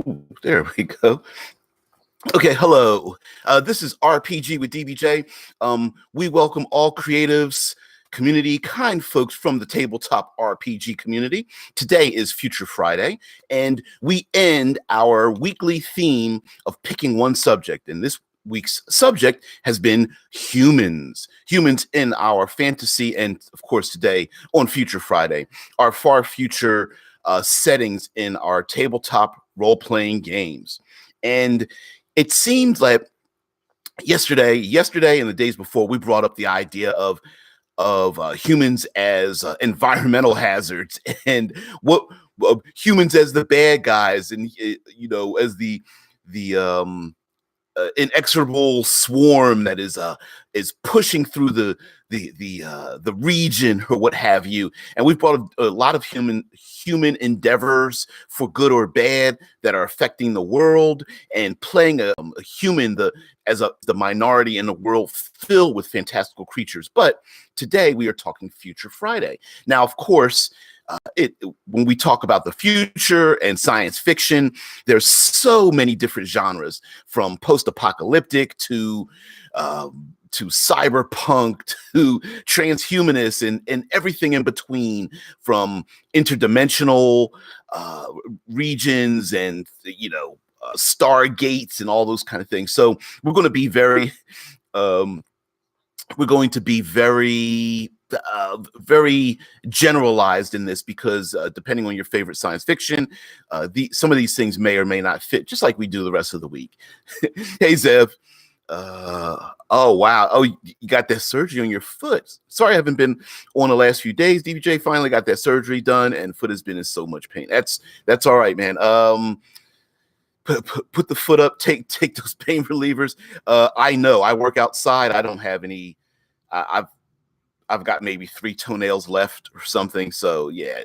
Ooh, there we go. Okay, hello. This is RPG with DBJ. We welcome all creatives, community, kind folks from the tabletop RPG community. Today is Future Friday, and we end our weekly theme of picking one subject. And this week's subject has been humans. Humans in our fantasy, and of course, today on Future Friday, our far future settings in our tabletop role playing games. And it seemed like yesterday and the days before, we brought up the idea of humans as environmental hazards and what humans as the bad guys, and as the inexorable swarm that is pushing through the region or what have you. And we've brought a lot of human endeavors for good or bad that are affecting the world, and playing a human as the minority in a world filled with fantastical creatures. But today we are talking Future Friday. Now, of course, when we talk about the future and science fiction, there's so many different genres, from post-apocalyptic to cyberpunk to transhumanist, and everything in between, from interdimensional regions and stargates and all those kind of things. So we're going to be very very generalized in this, because depending on your favorite science fiction, some of these things may or may not fit, just like we do the rest of the week. Hey, Zev. Oh, wow. Oh, you got that surgery on your foot. Sorry, I haven't been on the last few days. DBJ finally got that surgery done, and foot has been in so much pain. That's all right, man. Put the foot up, take those pain relievers. I know I work outside. I don't have any. I've got maybe 3 toenails left or something. So yeah,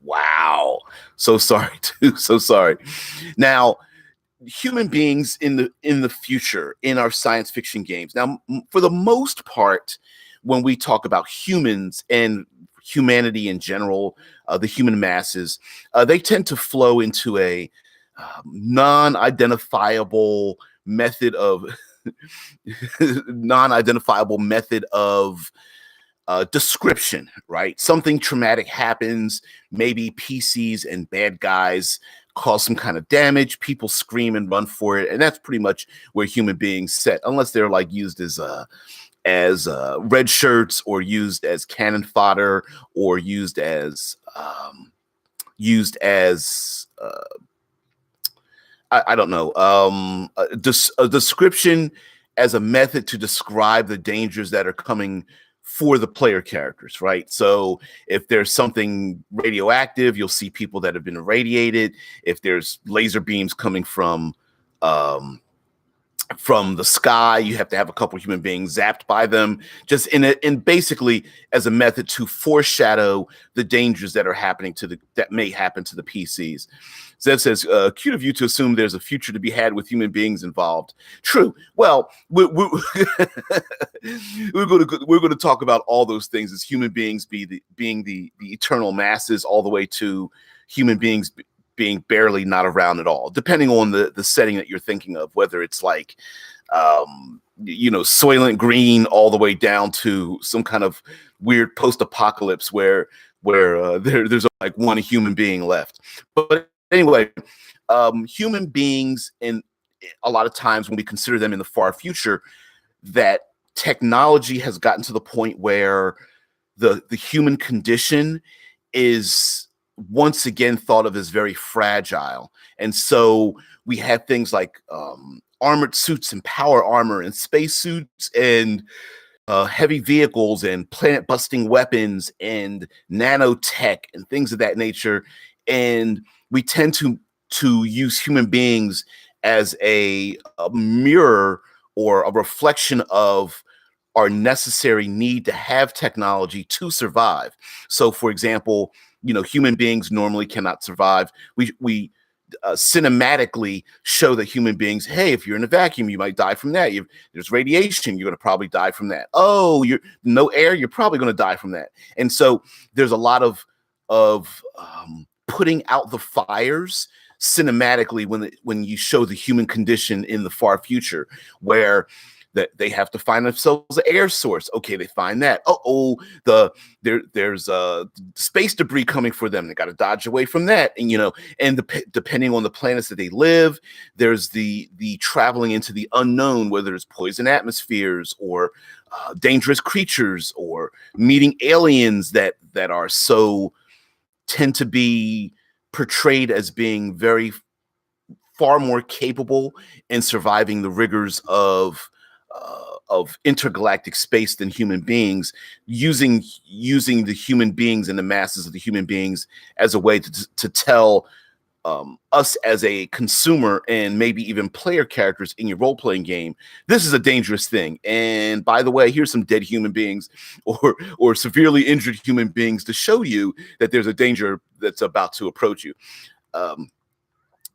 wow. So sorry too. So sorry. Now, human beings in the future in our science fiction games. Now, for the most part, when we talk about humans and humanity in general, the human masses, they tend to flow into a non-identifiable method of description, right? Something traumatic happens, maybe PCs and bad guys cause some kind of damage, people scream and run for it, and that's pretty much where human beings set, unless they're like used as red shirts, or used as cannon fodder, or used as I don't know, a description as a method to describe the dangers that are coming for the player characters, right? So if there's something radioactive, you'll see people that have been irradiated. If there's laser beams coming from the sky, you have to have a couple of human beings zapped by them, just in basically as a method to foreshadow the dangers that may happen to the PCs. Zev says, cute of you to assume there's a future to be had with human beings involved. True. Well, we're going to talk about all those things, as human beings being the eternal masses, all the way to human beings being barely not around at all, depending on the setting that you're thinking of, whether it's like Soylent Green, all the way down to some kind of weird post-apocalypse where there's like one human being left. But anyway, human beings, and a lot of times when we consider them in the far future, that technology has gotten to the point where the human condition is once again thought of as very fragile. And so we have things like armored suits and power armor and space suits and heavy vehicles and planet busting weapons and nanotech and things of that nature. And we tend to use human beings as a mirror or a reflection of our necessary need to have technology to survive. So, for example, human beings normally cannot survive. We cinematically show that human beings, hey, if you're in a vacuum, you might die from that. There's radiation, you're going to probably die from that. Oh, you're no air, you're probably going to die from that. And so there's a lot of putting out the fires cinematically when you show the human condition in the far future, where that they have to find themselves an air source. Okay, they find that. There's space debris coming for them. They got to dodge away from that. And depending on the planets that they live, there's the traveling into the unknown, whether there's poison atmospheres or dangerous creatures, or meeting aliens that are tend to be portrayed as being far more capable in surviving the rigors of intergalactic space than human beings, using the human beings and the masses of the human beings as a way to tell us as a consumer, and maybe even player characters in your role-playing game, this is a dangerous thing. And by the way, here's some dead human beings or severely injured human beings to show you that there's a danger that's about to approach you.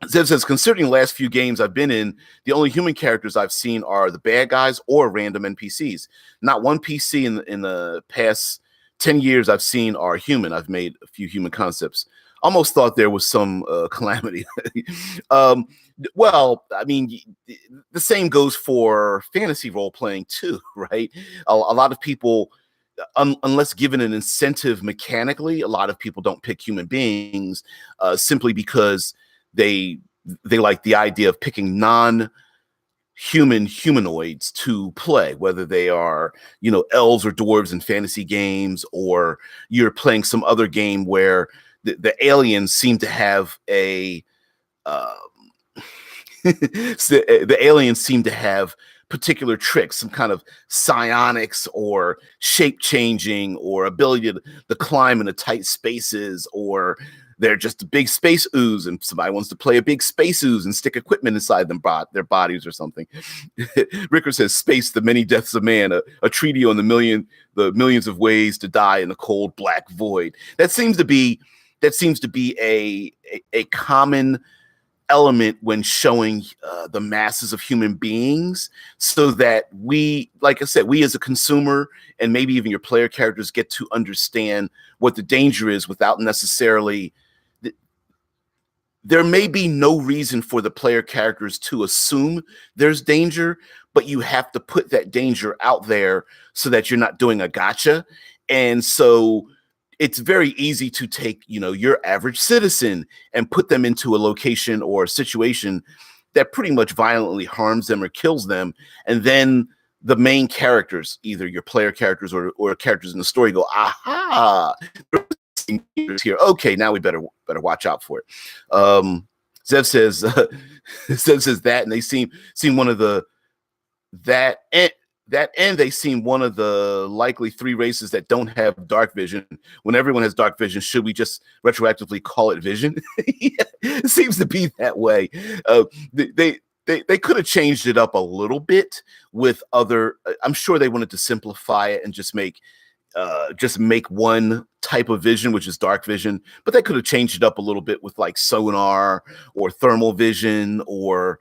Zev says, considering the last few games I've been in, the only human characters I've seen are the bad guys or random NPCs. Not one PC in the past 10 years I've seen are human. I've made a few human concepts. Almost thought there was some calamity. Well, I mean, the same goes for fantasy role-playing too, right? A lot of people, unless given an incentive mechanically, a lot of people don't pick human beings simply because they like the idea of picking non-human humanoids to play, whether they are, elves or dwarves in fantasy games, or you're playing some other game where the aliens seem to have the aliens seem to have particular tricks, some kind of psionics or shape changing or ability to climb into tight spaces, or they're just a big space ooze and somebody wants to play a big space ooze and stick equipment inside their bodies or something. Ricker says, space, the many deaths of man, a treaty on the millions of ways to die in the cold black void. That seems to be a common element when showing the masses of human beings, so that we, like I said, we as a consumer and maybe even your player characters get to understand what the danger is without necessarily. There may be no reason for the player characters to assume there's danger, but you have to put that danger out there so that you're not doing a gotcha. And so it's very easy to take, your average citizen and put them into a location or a situation that pretty much violently harms them or kills them. And then the main characters, either your player characters or characters in the story, go, aha, here. Okay, now we better watch out for it. Zev says that, and they seem one of the and they seem one of the likely 3 races that don't have dark vision. When everyone has dark vision, should we just retroactively call it vision? Yeah, it seems to be that way. They could have changed it up a little bit with other. I'm sure they wanted to simplify it and just make one type of vision, which is dark vision, but they could have changed it up a little bit with like sonar or thermal vision or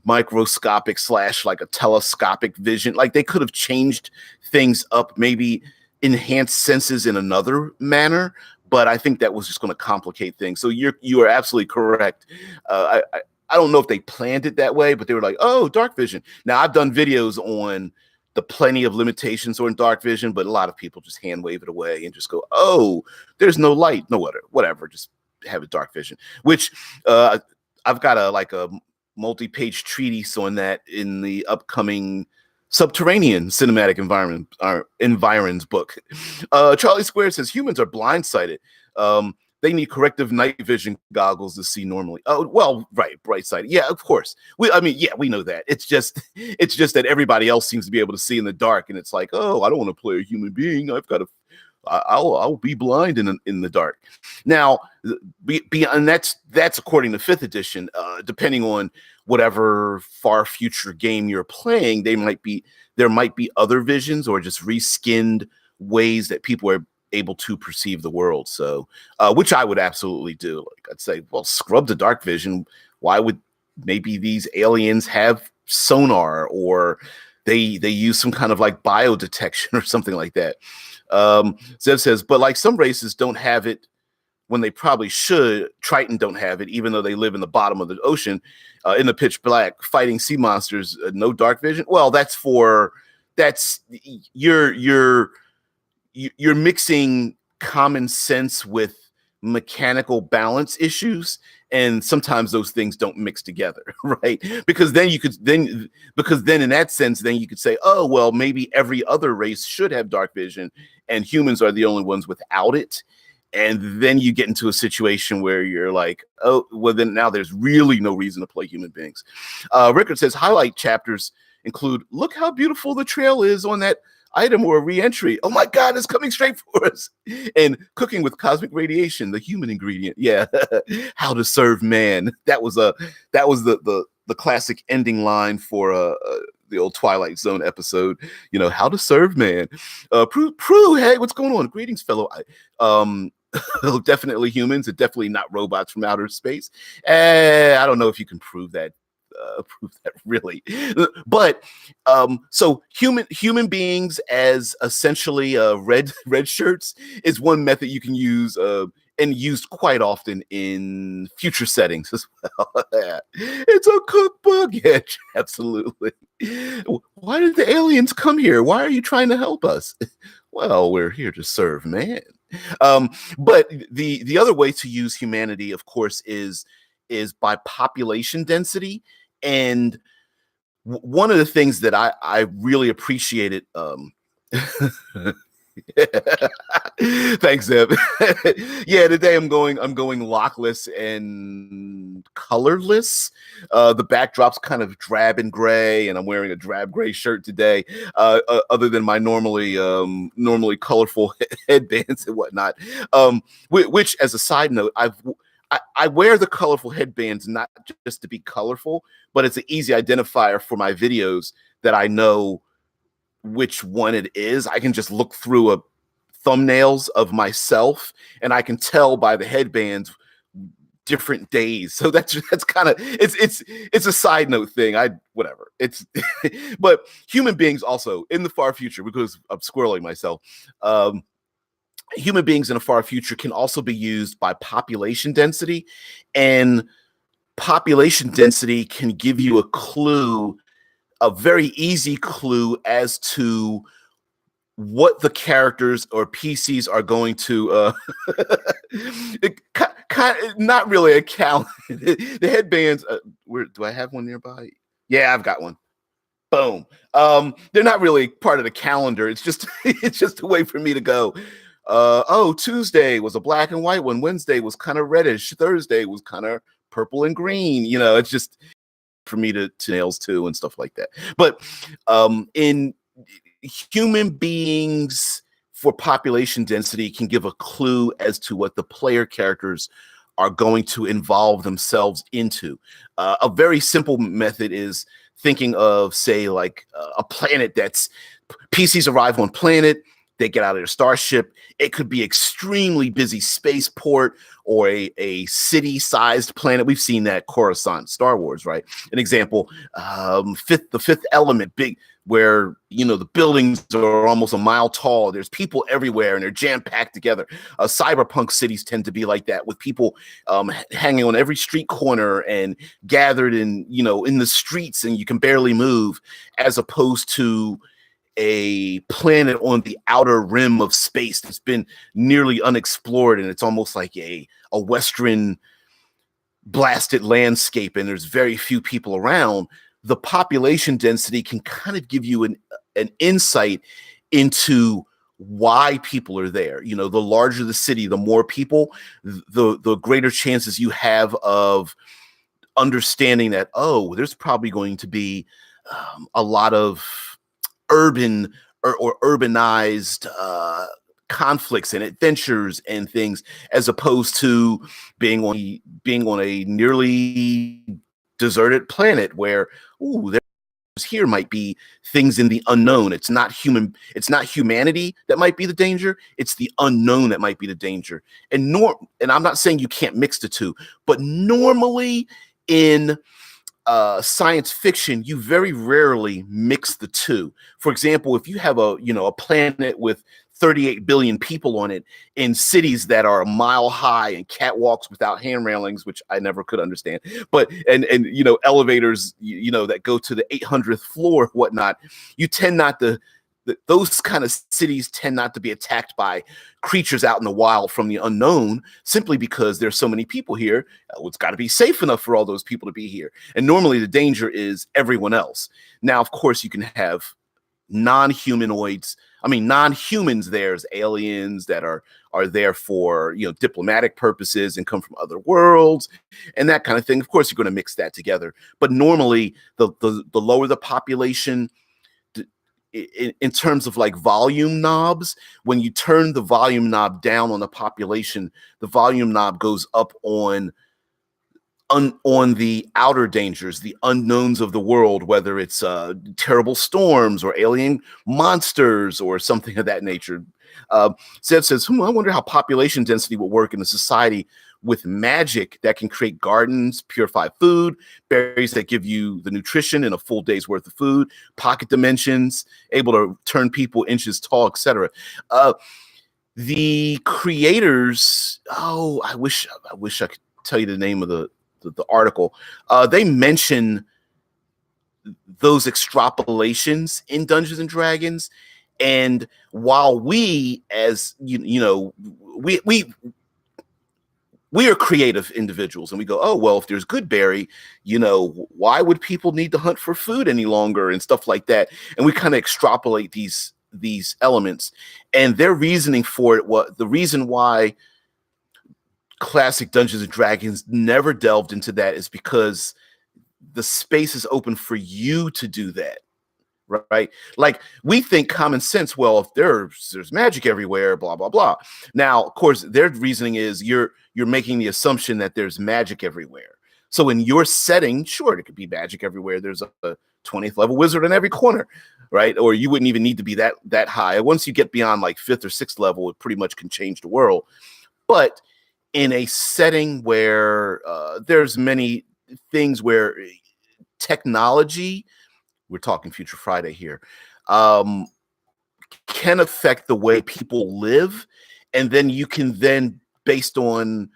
microscopic / like a telescopic vision. Like they could have changed things up, maybe enhanced senses in another manner, but I think that was just going to complicate things. So you are absolutely correct. I don't know if they planned it that way, but they were like, oh, dark vision. Now I've done videos on the plenty of limitations on dark vision, but a lot of people just hand wave it away and just go, oh, there's no light, no whatever, just have a dark vision, which I've got a multi-page treatise on that in the upcoming Subterranean Cinematic Environs book. Charlie Square says humans are blindsided. They need corrective night vision goggles to see normally. Oh, well, right, bright side. Yeah, of course. We know that. It's just that everybody else seems to be able to see in the dark, and it's like, oh, I don't want to play a human being. I'll be blind in the dark. Now, and that's according to 5th edition. Depending on whatever far future game you're playing, there might be other visions or just reskinned ways that people are able to perceive the world. So, which I would absolutely do. Like I'd say, well, scrub the dark vision. Why would maybe these aliens have sonar, or they use some kind of like biodetection or something like that? Zev says, but like some races don't have it when they probably should. Triton don't have it, even though they live in the bottom of the ocean, in the pitch black, fighting sea monsters. No dark vision. Well, that's you're mixing common sense with mechanical balance issues, and sometimes those things don't mix together, right? Because then in that sense then you could say, oh well, maybe every other race should have dark vision and humans are the only ones without it. And then you get into a situation where you're like, oh well, then now there's really no reason to play human beings. Rickard says highlight chapters include, look how beautiful the trail is on that item or re-entry. Oh my God, it's coming straight for us. And cooking with cosmic radiation, the human ingredient. Yeah. How to serve man. That was the classic ending line for the old Twilight Zone episode. You know, how to serve man. Prue, hey, what's going on? Greetings, fellow. Definitely humans, and definitely not robots from outer space. I don't know if you can prove that really, but so human beings as essentially red shirts is one method you can use, and used quite often in future settings as well. It's a cookbook. Yeah, absolutely. Why did the aliens come here? Why are you trying to help us? Well, we're here to serve man. But the other way to use humanity, of course, is by population density. And one of the things that I really appreciated, thanks, Zeb. Yeah, today I'm going lockless and colorless. The backdrop's kind of drab and gray, and I'm wearing a drab gray shirt today. Other than my normally colorful headbands and whatnot. Which, as a side note, I wear the colorful headbands not just to be colorful, but it's an easy identifier for my videos that I know which one it is. I can just look through thumbnails of myself and I can tell by the headbands different days. So that's kind of, it's a side note thing. Whatever. It's but human beings also in the far future, because I'm squirreling myself. Human beings in a far future can also be used by population density, and population density can give you a clue, a very easy clue as to what the characters or PCs are going to not really a calendar. The headbands, where do I have one nearby? Yeah, I've got one. Boom. They're not really part of the calendar. It's just a way for me to go, oh, Tuesday was a black and white one. Wednesday was kind of reddish. Thursday was kind of purple and green. You know, it's just for me to nails too and stuff like that. But in human beings, for population density, can give a clue as to what the player characters are going to involve themselves into. A very simple method is thinking of, say, like a planet that's PCs arrive on planet. They get out of their starship. It could be extremely busy spaceport or a city-sized planet. We've seen that Coruscant, Star Wars, right? An example, the Fifth Element, big, where the buildings are almost a mile tall. There's people everywhere, and they're jam-packed together. Cyberpunk cities tend to be like that, with people hanging on every street corner and gathered in the streets, and you can barely move, as opposed to a planet on the outer rim of space that's been nearly unexplored, and it's almost like a Western blasted landscape, and there's very few people around. The population density can kind of give you an insight into why people are there. The larger the city, the more people, the greater chances you have of understanding that, oh, there's probably going to be a lot of urban or urbanized conflicts and adventures and things, as opposed to being on a nearly deserted planet where, here might be things in the unknown. It's not humanity that might be the danger. It's the unknown that might be the danger. And I'm not saying you can't mix the two, but normally in science fiction, you very rarely mix the two. For example, if you have a planet with 38 billion people on it in cities that are a mile high and catwalks without hand railings, which I never could understand. But and elevators, that go to the 800th floor, whatnot. You tend not to. Those kind of cities tend not to be attacked by creatures out in the wild from the unknown, simply because there's so many people here. It's got to be safe enough for all those people to be here. And normally the danger is everyone else. Now, of course, you can have non-humanoids. I mean, non-humans. There's aliens that are there for diplomatic purposes and come from other worlds and that kind of thing. Of course, you're going to mix that together. But normally, the lower the population, in terms of like volume knobs, when you turn the volume knob down on the population, the volume knob goes up on the outer dangers, the unknowns of the world, whether it's terrible storms or alien monsters or something of that nature. Zev says, I wonder how population density will work in a society with magic that can create gardens, purify food, berries that give you the nutrition in a full day's worth of food, pocket dimensions, able to turn people inches tall, etc. The creators, I wish I could tell you the name of the article. They mention those extrapolations in Dungeons and Dragons, and while we, as we are creative individuals, and we go, oh, well, if there's good berry, why would people need to hunt for food any longer and stuff like that? And we kind of extrapolate these elements, and their reasoning for it, the reason why classic Dungeons and Dragons never delved into that is because the space is open for you to do that. Right? Like, we think common sense, well, if there's magic everywhere, blah, blah, blah. Now, of course, their reasoning is you're making the assumption that there's magic everywhere. So in your setting, sure, it could be magic everywhere. There's a 20th level wizard in every corner, right? Or you wouldn't even need to be that high. Once you get beyond like 5th or 6th level, it pretty much can change the world. But in a setting where there's many things where technology, we're talking Future Friday here, can affect the way people live. And then you can based on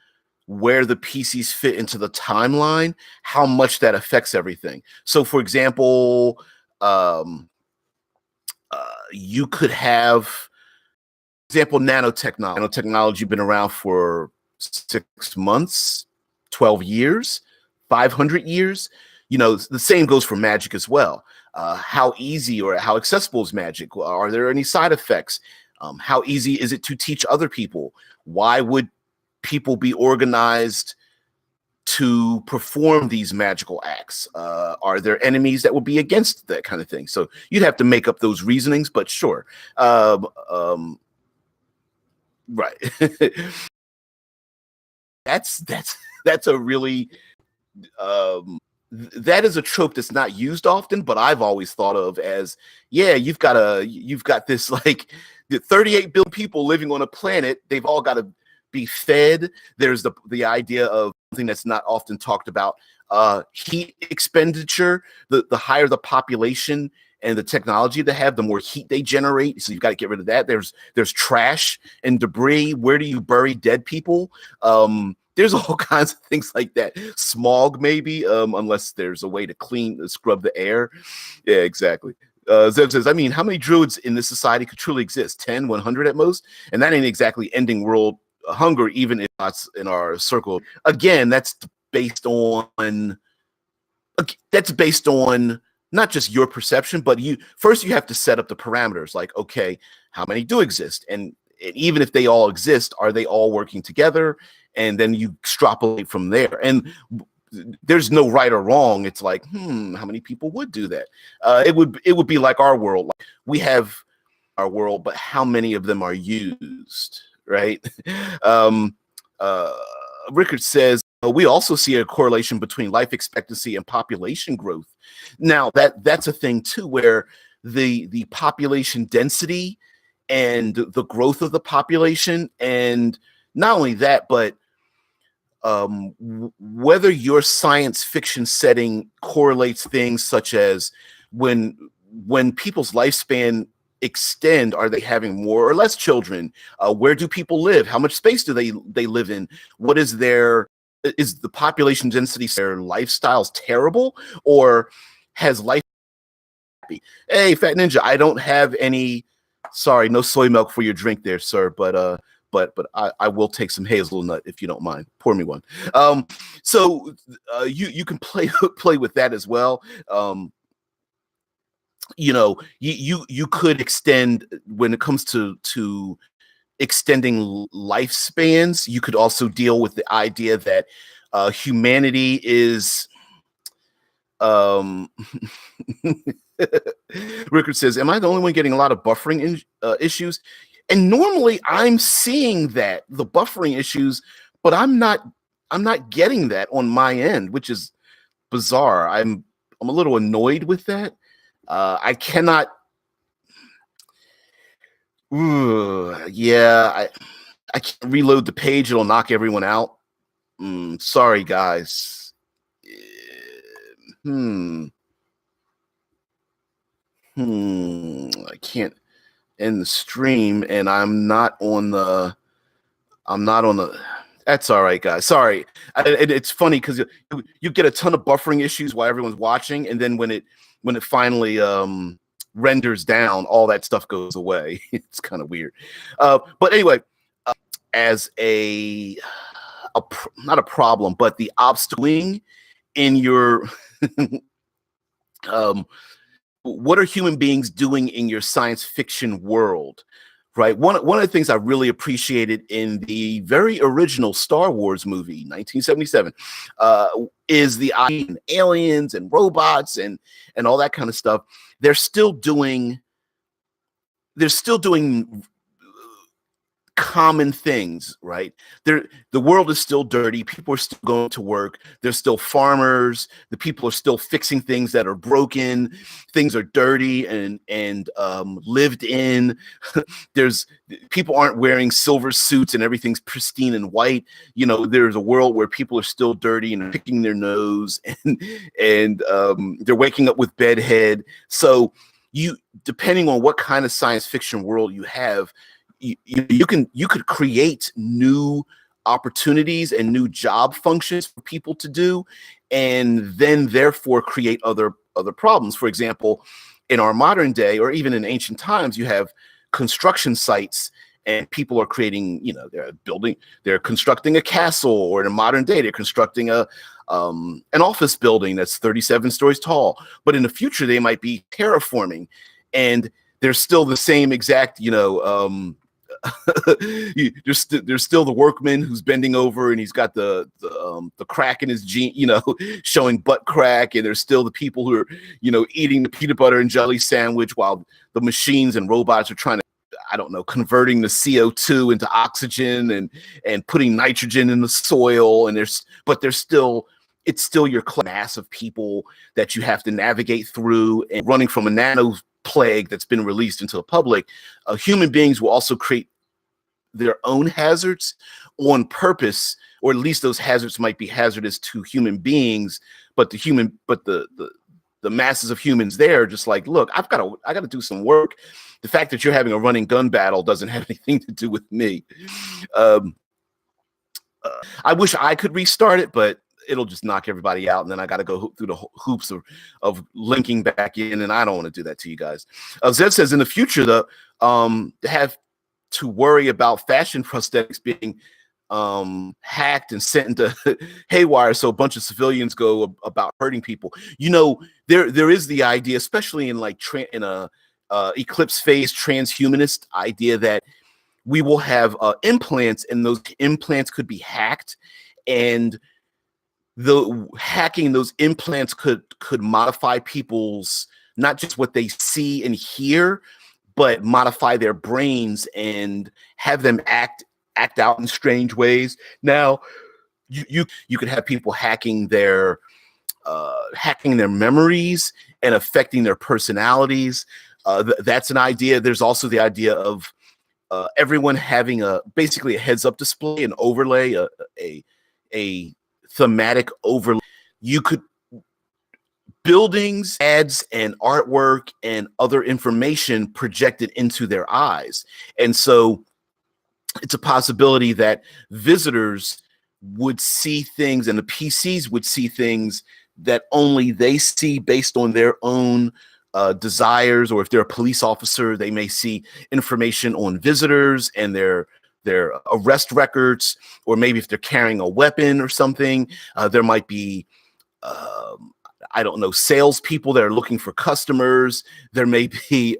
where the PCs fit into the timeline, how much that affects everything. So, for example, you could have, nanotechnology. Nanotechnology been around for 6 months, 12 years, 500 years. The same goes for magic as well. How easy or how accessible is magic? Are there any side effects? How easy is it to teach other people? Why would people be organized to perform these magical acts? Are there enemies that would be against that kind of thing? So you'd have to make up those reasonings, but sure. Right. That's a really that is a trope that's not used often, but I've always thought of as, you've got this like the 38 billion people living on a planet. They've all got to be fed. There's the idea of something that's not often talked about, heat expenditure. The higher the population and the technology they have, the more heat they generate. So you've got to get rid of that. There's trash and debris. Where do you bury dead people? There's all kinds of things like that. Smog, maybe, unless there's a way to scrub the air. Yeah, exactly. Zev says, how many druids in this society could truly exist? 10, 100 at most? And that ain't exactly ending world hunger, even if that's in our circle. Again, that's based on not just your perception, but you have to set up the parameters. Like, okay, how many do exist? And even if they all exist, are they all working together? And then you extrapolate from there. And there's no right or wrong. It's like, how many people would do that? It would be like our world. Like, we have our world, but how many of them are used, right? Rickard says, we also see a correlation between life expectancy and population growth. Now, that's a thing too, where the population density and the growth of the population, and not only that, but whether your science fiction setting correlates things such as when people's lifespan extend? Are they having more or less children? Where do people live? How much space do they live in? What is is the population density, their lifestyles terrible, or has life happy? Hey, Fat Ninja, I don't have any. Sorry, no soy milk for your drink there, sir. But I will take some hazelnut if you don't mind. Pour me one. So you can play with that as well. You could extend when it comes to extending lifespans. You could also deal with the idea that humanity is um Rickard says, am I the only one getting a lot of buffering issues? And normally I'm seeing that, the buffering issues, but I'm not getting that on my end, which is bizarre. I'm a little annoyed with that. I cannot. Yeah, I can't reload the page. It'll knock everyone out. Sorry, guys. Hmm. I can't end the stream, and I'm not on the. That's all right, guys. Sorry. It's funny because you get a ton of buffering issues while everyone's watching, and then when it finally renders down, all that stuff goes away. It's kind of weird. But anyway, as not a problem, but the obstacle in your what are human beings doing in your science fiction world? Right. One of the things I really appreciated in the very original Star Wars movie, 1977, is the aliens and robots and all that kind of stuff. They're still doing common things, right? The world is still dirty. People are still going to work. There's still farmers. The people are still fixing things that are broken. Things are dirty and lived in. There's people aren't wearing silver suits and everything's pristine and white. There's a world where people are still dirty and picking their nose and they're waking up with bedhead. So depending on what kind of science fiction world you have, you could create new opportunities and new job functions for people to do, and then therefore create other problems. For example, in our modern day, or even in ancient times, you have construction sites and people are creating, they're constructing a castle, or in a modern day, they're constructing an office building that's 37 stories tall. But in the future, they might be terraforming, and they're still the same exact, there's still the workman who's bending over and he's got the crack in his jean, showing butt crack, and there's still the people who are, eating the peanut butter and jelly sandwich while the machines and robots are trying to, I don't know, converting the CO2 into oxygen and putting nitrogen in the soil, and it's still your mass of people that you have to navigate through, and running from a nano plague that's been released into the public. Human beings will also create their own hazards on purpose, or at least those hazards might be hazardous to human beings, but the masses of humans there are just like, look, I got to do some work. The fact that you're having a running gun battle doesn't have anything to do with me. I wish I could restart it, but it'll just knock everybody out, and then I got to go through the hoops of linking back in, and I don't want to do that to you guys. Zed says in the future, have to worry about fashion prosthetics being hacked and sent into haywire, so a bunch of civilians go about hurting people. There is the idea, especially in in a eclipse phase transhumanist idea, that we will have implants, and those implants could be hacked, and the hacking those implants could modify people's, not just what they see and hear, but modify their brains and have them act out in strange ways. Now, you could have people hacking their memories and affecting their personalities. That's an idea. There's also the idea of everyone having basically a heads-up display, an overlay, a thematic overlay. You could buildings, ads, and artwork and other information projected into their eyes. And so it's a possibility that visitors would see things and the PCs would see things that only they see based on their own desires. Or if they're a police officer, they may see information on visitors and their arrest records, or maybe if they're carrying a weapon or something, there might be I don't know, salespeople that are looking for customers. There may be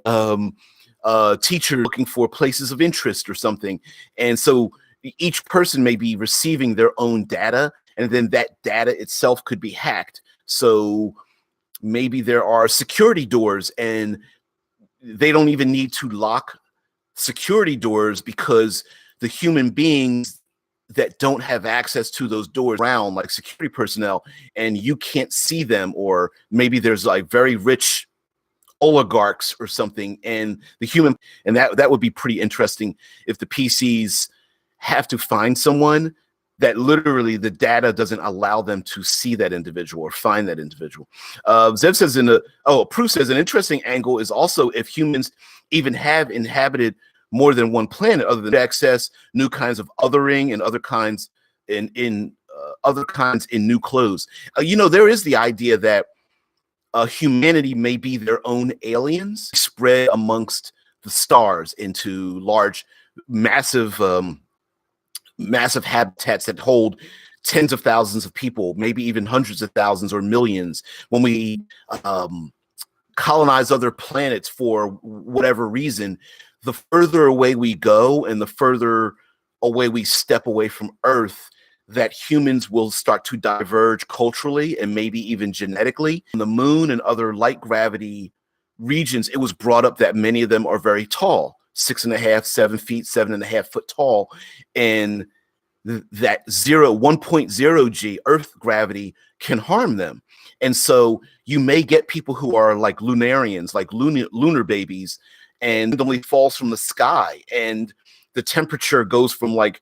teachers looking for places of interest or something. And so each person may be receiving their own data, and then that data itself could be hacked. So maybe there are security doors, and they don't even need to lock security doors because the human beings that don't have access to those doors around, like security personnel, and you can't see them, or maybe there's like very rich oligarchs or something, and the human, and that would be pretty interesting if the PCs have to find someone that literally the data doesn't allow them to see that individual or find that individual. Zev says Prue says an interesting angle is also if humans even have inhabited more than one planet, other than access new kinds of othering and other kinds in new clothes. There is the idea that humanity may be their own aliens spread amongst the stars into large, massive habitats that hold tens of thousands of people, maybe even hundreds of thousands or millions. When we colonize other planets for whatever reason, the further away we go and the further away we step away from Earth, that humans will start to diverge culturally and maybe even genetically. On the moon and other light gravity regions, it was brought up that many of them are very tall, 6.5, 7 feet, 7.5 foot tall. And that 1.0 G Earth gravity can harm them. And so you may get people who are like lunarians, like lunar babies, and randomly falls from the sky, and the temperature goes from like,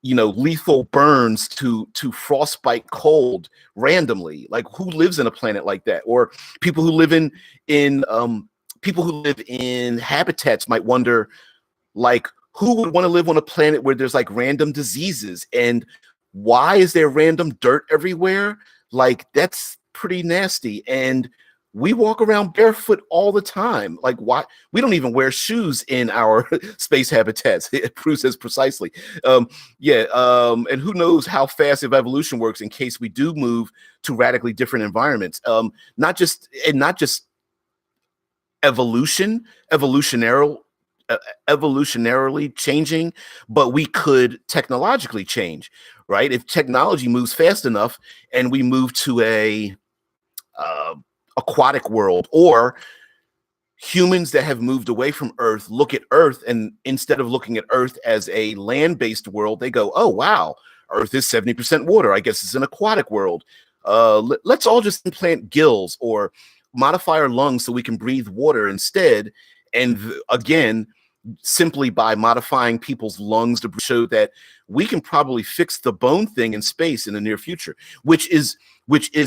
lethal burns to frostbite cold randomly. Like, who lives in a planet like that? Or people who live in habitats might wonder, like, who would want to live on a planet where there's like random diseases, and why is there random dirt everywhere? Like, that's pretty nasty. And we walk around barefoot all the time. Like, why? We don't even wear shoes in our space habitats. It proves as precisely. And who knows how fast evolution works in case we do move to radically different environments. Not just evolutionarily changing, but we could technologically change, right? If technology moves fast enough and we move to a aquatic world, or humans that have moved away from Earth look at Earth, and instead of looking at Earth as a land-based world, they go, oh wow, Earth is 70% water, I guess it's an aquatic world. Let's all just implant gills or modify our lungs so we can breathe water instead. And again, simply by modifying people's lungs to show that we can probably fix the bone thing in space in the near future, which is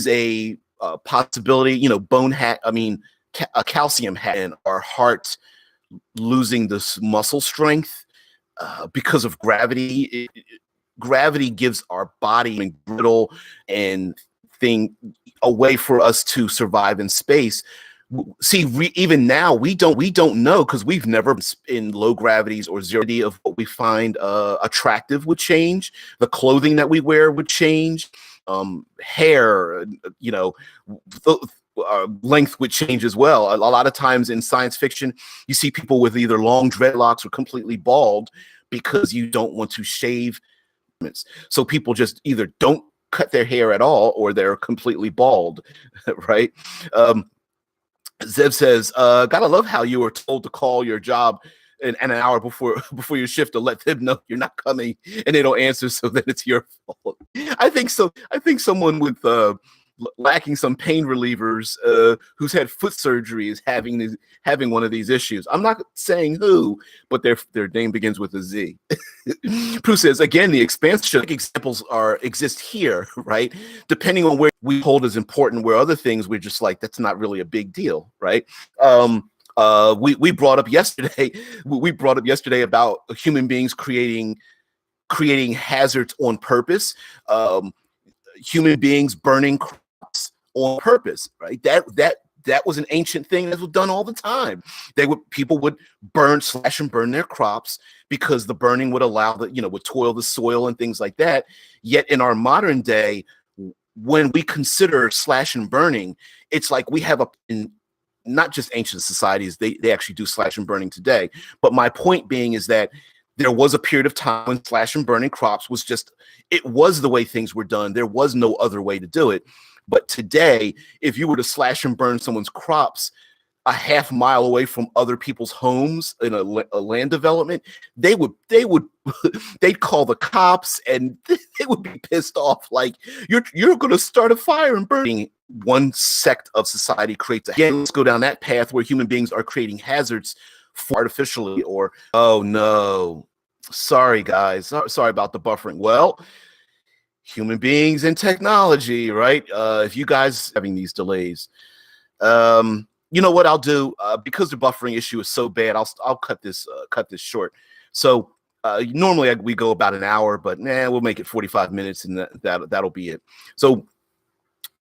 a possibility. Bone hack, a calcium hack, and our heart losing this muscle strength because of gravity. Gravity gives our body brittle and a way for us to survive in space. See, even now we don't know, because we've never been in low gravities or zero. Of what we find attractive would change. The clothing that we wear would change. Hair, length would change as well. A lot of times in science fiction, you see people with either long dreadlocks or completely bald because you don't want to shave. So people just either don't cut their hair at all, or they're completely bald, right? Zev says, gotta love how you were told to call your job an hour before your shift to let them know you're not coming, and they don't answer, so then it's your fault. I think so. I think someone with lacking some pain relievers, who's had foot surgery, is having one of these issues. I'm not saying who, but their name begins with a Z. Prue says, again, the expansion examples exist here, right? Depending on where we hold as important, where other things we're just like, that's not really a big deal, right? We brought up yesterday. We brought up yesterday about human beings creating hazards on purpose. Human beings burning crops on purpose, right? That was an ancient thing that was done all the time. People would slash and burn their crops because the burning would allow would toil the soil and things like that. Yet in our modern day, when we consider slash and burning, it's like we have not just ancient societies, they actually do slash and burning today. But my point being is that there was a period of time when slash and burning crops it was the way things were done. There was no other way to do it. But today, if you were to slash and burn someone's crops a half mile away from other people's homes in a land development, they'd call the cops, and they would be pissed off. Like, you're going to start a fire and burning. One sect of society creates again. Let's go down that path where human beings are creating hazards artificially, or oh no, sorry guys, sorry about the buffering. Well, human beings and technology, right? If you guys having these delays, you know what I'll do, because the buffering issue is so bad, I'll cut this short. So normally we go about an hour, but we'll make it 45 minutes, and that'll be it. So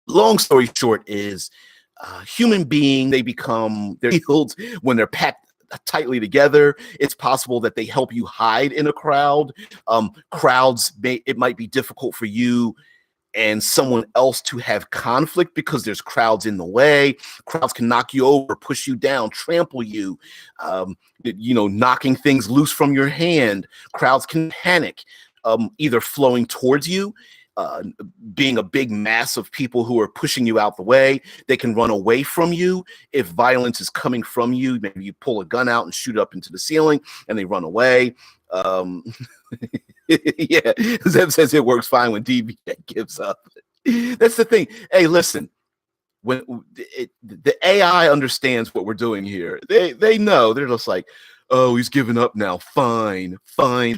long story short is, human beings, they're healed when they're packed tightly together. It's possible that they help you hide in a crowd. It might be difficult for you and someone else to have conflict because there's crowds in the way. Crowds can knock you over, push you down, trample you, knocking things loose from your hand. Crowds can panic, either flowing towards you, being a big mass of people who are pushing you out the way. They can run away from you if violence is coming from you. Maybe you pull a gun out and shoot up into the ceiling and they run away. Yeah, Zeb says it works fine when DB gives up. That's the thing. Hey, listen, when the AI understands what we're doing here, they know. They're just like, oh, he's giving up now. Fine.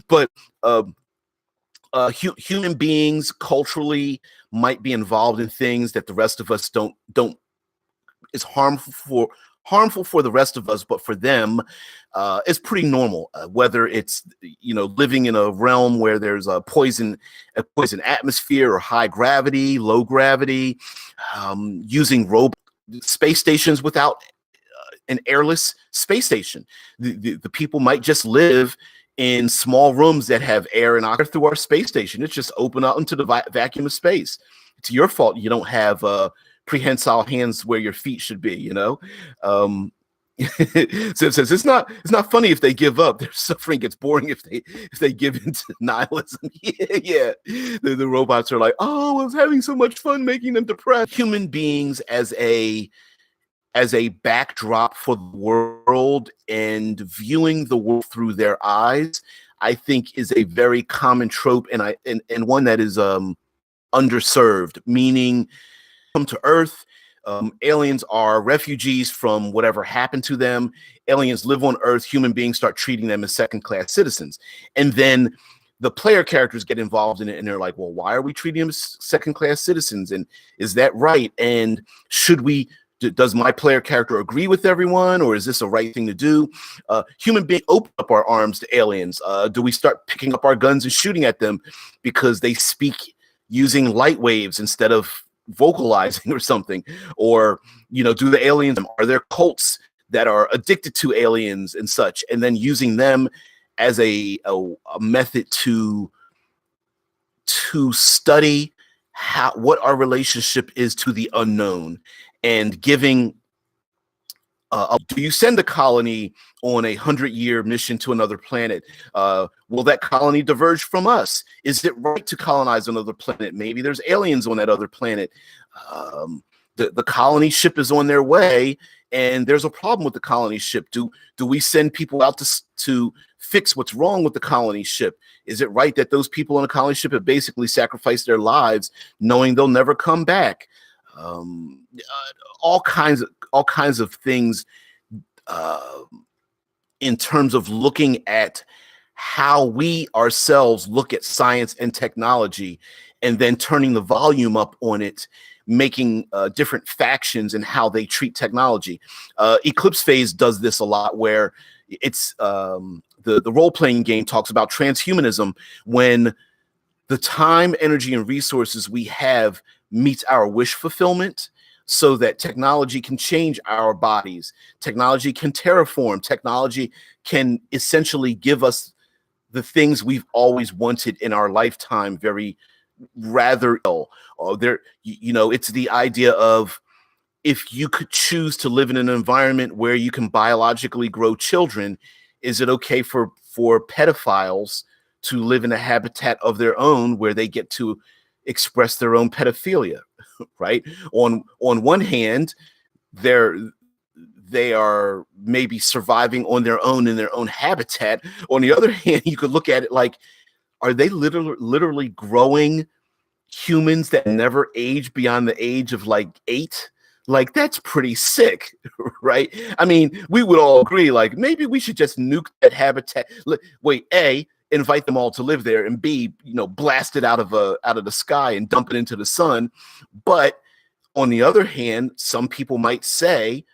But human beings culturally might be involved in things that the rest of us don't. Is harmful for the rest of us, but for them, it's pretty normal. Whether it's living in a realm where there's a poison atmosphere, or high gravity, low gravity, using space stations without an airless space station. The people might just live in small rooms that have air and oxygen through our space station. It's just open up into the vacuum of space. It's your fault you don't have prehensile hands where your feet should be. So it says it's not funny if they give up. Their suffering gets boring if they give into nihilism. Yeah. The robots are like, oh, I was having so much fun making them depressed. Human beings as a backdrop for the world and viewing the world through their eyes, I think is a very common trope, and one that is underserved. Meaning, come to Earth, aliens are refugees from whatever happened to them. Aliens live on Earth. Human beings start treating them as second-class citizens, and then the player characters get involved in it, and they're like, well, why are we treating them as second-class citizens? And is that right? And does my player character agree with everyone, or is this a right thing to do? Human beings open up our arms to aliens. Do we start picking up our guns and shooting at them because they speak using light waves instead of vocalizing or something? Or, do the aliens, are there cults that are addicted to aliens and such, and then using them as a method to study what our relationship is to the unknown, and giving do you send a colony on a 100-year mission to another planet? Will that colony diverge from us? Is it right to colonize another planet? Maybe there's aliens on that other planet. The colony ship is on their way, and there's a problem with the colony ship. Do we send people out to fix what's wrong with the colony ship? Is it right that those people on the colony ship have basically sacrificed their lives knowing they'll never come back? all kinds of things uh, in terms of looking at how we ourselves look at science and technology, and then turning the volume up on it, making different factions and how they treat technology. Eclipse Phase does this a lot, where it's the role playing game talks about transhumanism, when the time, energy, and resources we have meets our wish fulfillment, so that technology can change our bodies, technology can terraform, technology can essentially give us the things we've always wanted in our lifetime very rather ill. It's the idea of, if you could choose to live in an environment where you can biologically grow children, is it okay for pedophiles to live in a habitat of their own where they get to express their own pedophilia? Right? On one hand, they are maybe surviving on their own in their own habitat. On the other hand, you could look at it like, are they literally growing humans that never age beyond the age of like 8? Like, that's pretty sick, right? I mean, we would all agree, like, maybe we should just nuke that habitat. Wait, A, invite them all to live there, and B, blast it out of the sky and dump it into the sun. But on the other hand, some people might say,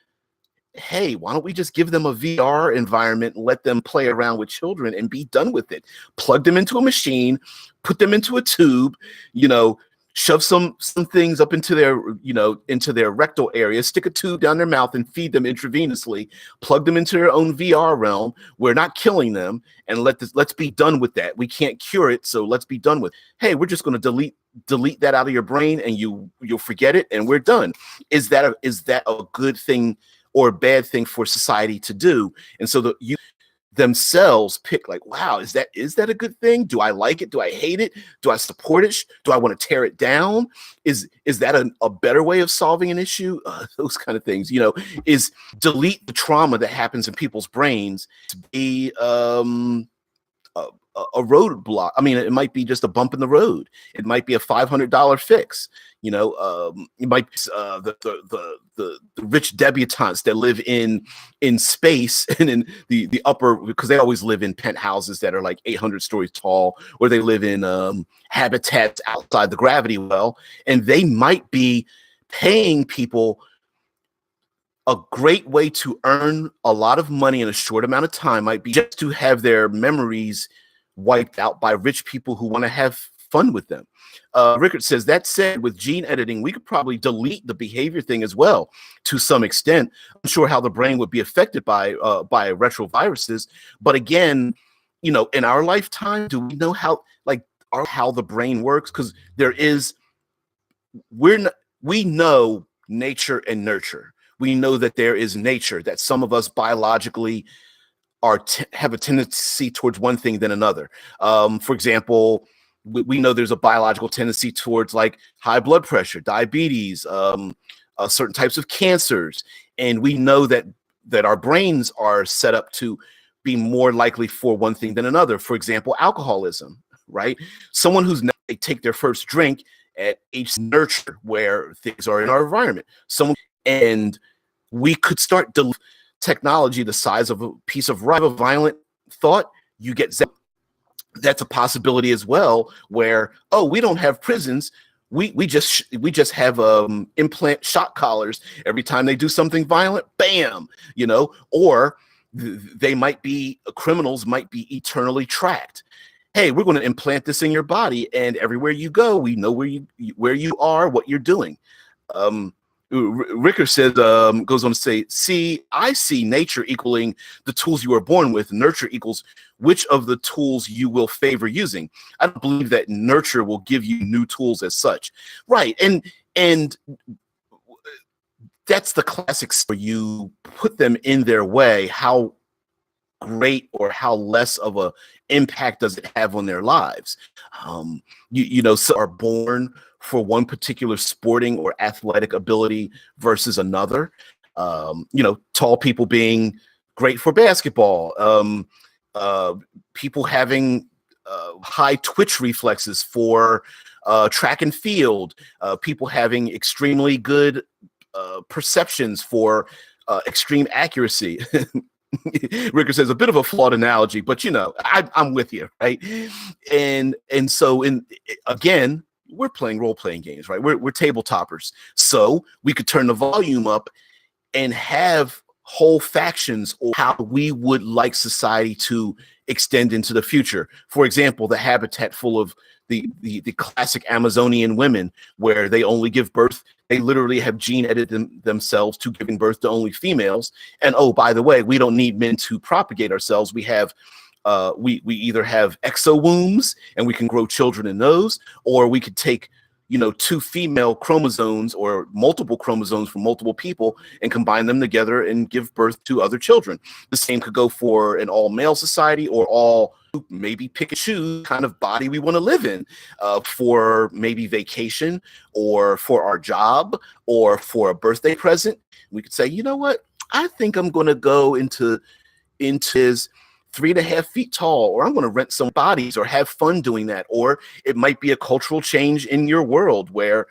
hey, why don't we just give them a VR environment and let them play around with children and be done with it? Plug them into a machine, put them into a tube, shove some things up into their rectal area, stick a tube down their mouth and feed them intravenously, plug them into their own VR realm. We're not killing them, and let's be done with that. We can't cure it, so let's be done with it. Hey, we're just going to delete that out of your brain, and you'll forget it, and we're done. Is that a good thing or a bad thing for society to do? And so you themselves pick, like, wow, is that a good thing? Do I like it? Do I hate it? Do I support it? Do I want to tear it down? Is that a better way of solving an issue? Those kind of things, is delete the trauma that happens in people's brains to be a roadblock. I mean, it might be just a bump in the road. It might be a $500 fix. It might be the rich debutantes that live in space and in the upper, because they always live in penthouses that are like 800 stories tall, or they live in habitats outside the gravity well, and they might be paying people. A great way to earn a lot of money in a short amount of time might be just to have their memories wiped out by rich people who want to have fun with them. Rickard says, that said, with gene editing, we could probably delete the behavior thing as well to some extent. I'm sure how the brain would be affected by retroviruses. But again, in our lifetime, do we know how the brain works? Because we know nature and nurture. We know that there is nature, that some of us biologically have a tendency towards one thing than another. For example, we know there's a biological tendency towards like high blood pressure, diabetes, certain types of cancers. And we know that our brains are set up to be more likely for one thing than another. For example, alcoholism, right? Someone they take their first drink at age nurture, where things are in our environment. And we could start technology the size of a piece of a violent thought. You get that's a possibility as well, where, oh, we don't have prisons. We just have implant shock collars every time they do something violent. Bam, or criminals might be eternally tracked. Hey, we're going to implant this in your body, and everywhere you go, we know where you are, what you're doing. Ricker says, goes on to say, see, I see nature equaling the tools you were born with. Nurture equals which of the tools you will favor using. I don't believe that nurture will give you new tools as such. Right. And that's the classic story. You put them in their way. How great or how less of a impact does it have on their lives? Some are born for one particular sporting or athletic ability versus another. Tall people being great for basketball, people having high twitch reflexes for track and field, people having extremely good perceptions for extreme accuracy. Ricker says a bit of a flawed analogy, but I'm with you, right? And so again, we're playing role-playing games, right? We're table toppers, so we could turn the volume up and have whole factions or how we would like society to extend into the future. For example, the habitat full of the classic Amazonian women, where they only give birth, they literally have gene edited themselves to giving birth to only females. And oh, by the way, we don't need men to propagate ourselves. We have we either have exowombs and we can grow children in those, or we could take two female chromosomes or multiple chromosomes from multiple people and combine them together and give birth to other children. The same could go for an all male society, or all maybe pick and choose kind of body we want to live in, for maybe vacation or for our job or for a birthday present. We could say, you know what, I think I'm going to go into his 3.5 feet tall, or I'm going to rent some bodies or have fun doing that. Or it might be a cultural change in your world where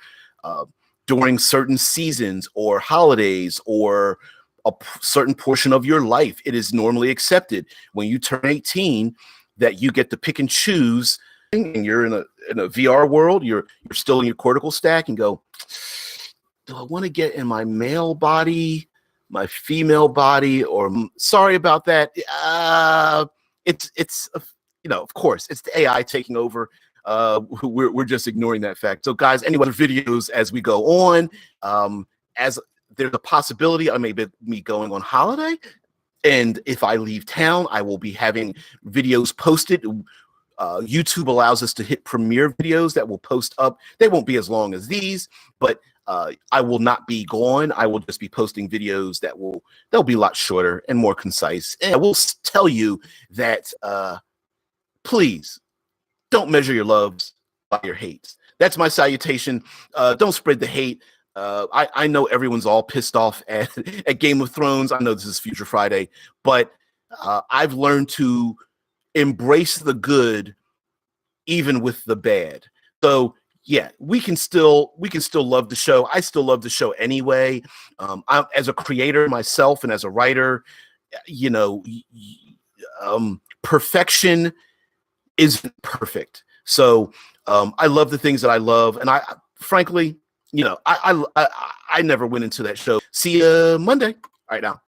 during certain seasons or holidays or a certain portion of your life, it is normally accepted when you turn 18 that you get to pick and choose, and you're in a VR world, you're still in your cortical stack, and go, do I want to get in my male body, my female body, or sorry about that. It's of course, it's the AI taking over. We're just ignoring that fact. So guys, any other videos as we go on, as there's a possibility I may be going on holiday, and if I leave town, I will be having videos posted. YouTube allows us to hit premiere videos that will post up. They won't be as long as these, but I will not be gone. I will just be posting videos they'll be a lot shorter and more concise. And I will tell you that please don't measure your loves by your hates. That's my salutation. Don't spread the hate. I know everyone's all pissed off at Game of Thrones. I know this is Future Friday, but I've learned to embrace the good even with the bad. So yeah, we can still love the show. I still love the show anyway. I'm, as a creator myself and as a writer, perfection isn't perfect. So I love the things that I love, and I frankly, I never went into that show. See you Monday. All right, now.